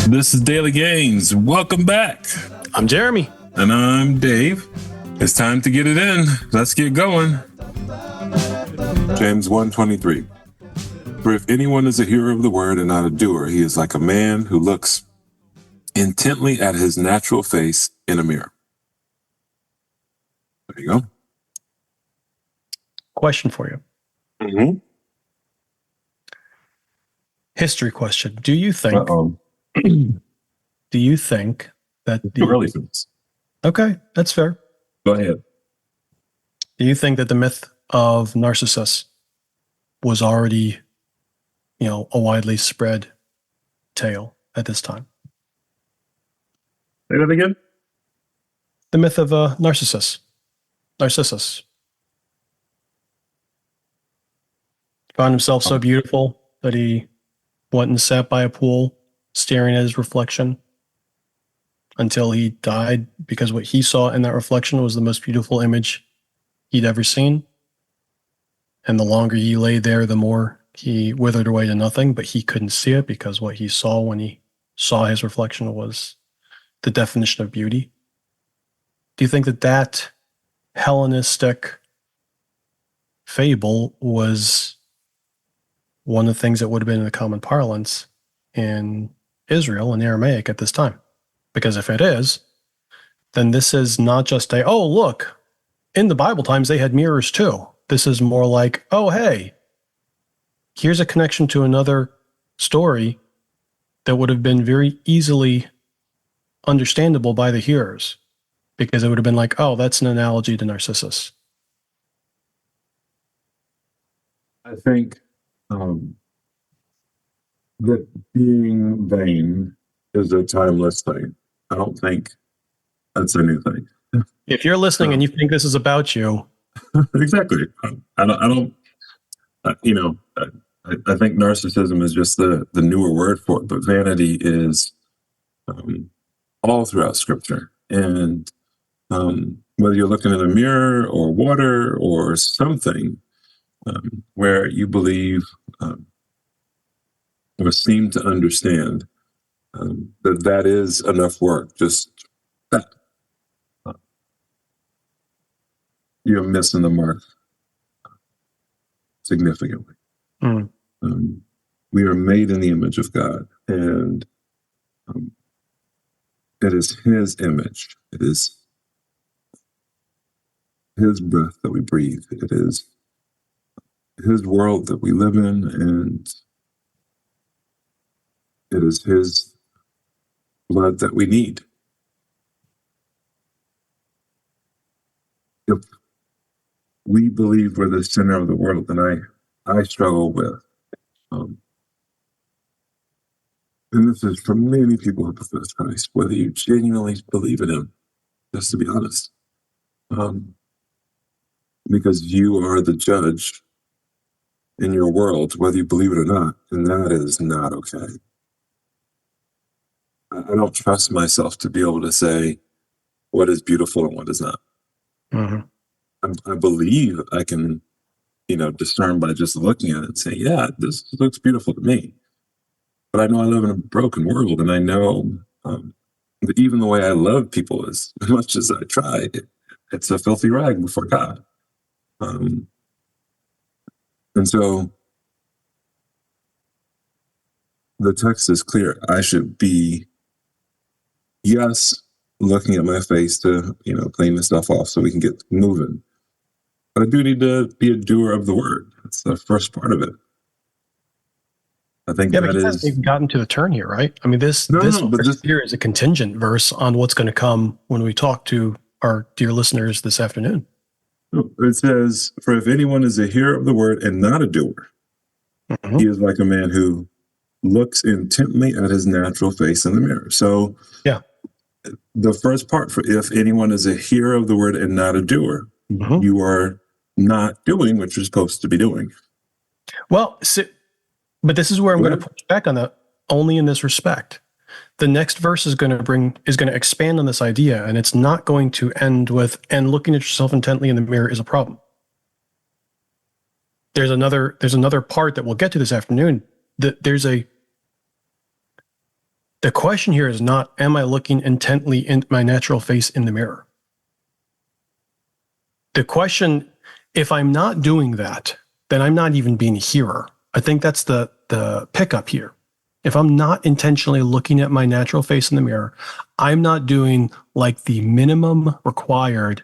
This is Daily Gains. Welcome back. I'm Jeremy. And I'm Dave. It's time to get it in. Let's get going. James 1:23. For if anyone is a hearer of the word and not a doer, he is like a man who looks intently at his natural face in a mirror. There you go. Question for you. Mm-hmm. History question. Do you think that Too early for this. Okay, that's fair. Go ahead. Do you think that the myth of Narcissus was already, a widely spread tale at this time? Say that again? The myth of Narcissus. Found himself so beautiful that he went and sat by a pool staring at his reflection until he died because what he saw in that reflection was the most beautiful image he'd ever seen. And the longer he lay there, the more he withered away to nothing, but he couldn't see it because what he saw when he saw his reflection was the definition of beauty. Do you think that Hellenistic fable was one of the things that would have been in the common parlance in Israel and Aramaic at this time? Because if it is, then this is not just look, in the Bible times they had mirrors too. This is more like, oh, hey, here's a connection to another story that would have been very easily understandable by the hearers, because it would have been like, oh, that's an analogy to Narcissus. I think that being vain is a timeless thing. I don't think that's a new thing. If you're listening and you think this is about you, exactly. I think narcissism is just the newer word for it, but vanity is all throughout Scripture. And whether you're looking in a mirror or water or something where you believe or seem to understand that is enough work, just that. You're missing the mark significantly. Mm. We are made in the image of God, and it is His image. It is His breath that we breathe. It is His world that we live in, and it is His blood that we need. If we believe we're the center of the world, then I struggle with, and this is for many people who profess Christ, whether you genuinely believe in Him, just to be honest, because you are the judge in your world, whether you believe it or not, and that is not okay. I don't trust myself to be able to say what is beautiful and what is not. Mm-hmm. I believe I can, discern by just looking at it and say, yeah, this looks beautiful to me. But I know I live in a broken world, and I know that even the way I love people, as much as I try, it's a filthy rag before God. And so the text is clear. I should be, yes, looking at my face to, clean this stuff off so we can get moving. But I do need to be a doer of the word. That's the first part of it. I think but he hasn't even gotten to the turn here, right? I mean, this here is a contingent verse on what's going to come when we talk to our dear listeners this afternoon. It says, for if anyone is a hearer of the word and not a doer, he is like a man who looks intently at his natural face in the mirror. So yeah, the first part, for if anyone is a hearer of the word and not a doer, you are not doing what you're supposed to be doing. Well, but this is where I'm going to push back on that only in this respect. The next verse is going to expand on this idea, and it's not going to end with, and looking at yourself intently in the mirror is a problem. There's another part that we'll get to this afternoon The question here is not, am I looking intently in my natural face in the mirror? The question, if I'm not doing that, then I'm not even being a hearer. I think that's the pickup here. If I'm not intentionally looking at my natural face in the mirror, I'm not doing like the minimum required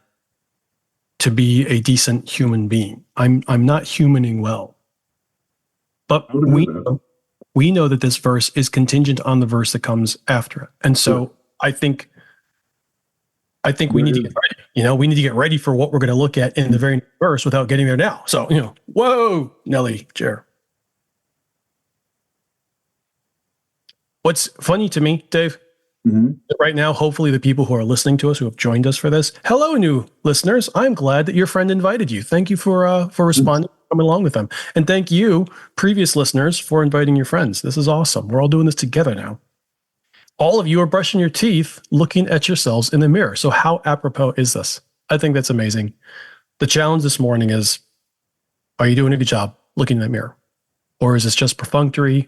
to be a decent human being. I'm not humaning well. But we know that this verse is contingent on the verse that comes after it. And so I think we need to get ready. We need to get ready for what we're going to look at in the very next verse without getting there now. So, whoa, Nelly, chair. What's funny to me, Dave, right now, hopefully the people who are listening to us, who have joined us for this, hello, new listeners. I'm glad that your friend invited you. Thank you for responding, coming along with them. And thank you, previous listeners, for inviting your friends. This is awesome. We're all doing this together now. All of you are brushing your teeth, looking at yourselves in the mirror. So how apropos is this? I think that's amazing. The challenge this morning is, are you doing a good job looking in the mirror? Or is this just perfunctory?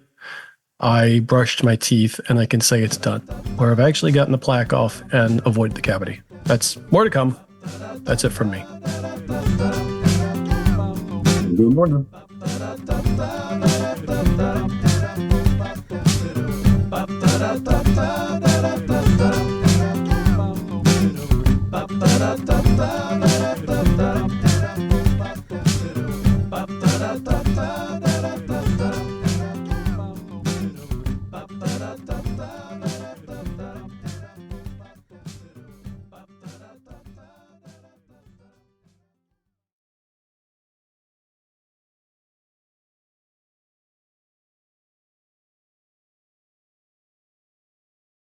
I brushed my teeth and I can say it's done. Or I've actually gotten the plaque off and avoided the cavity. That's more to come. That's it from me. Good morning.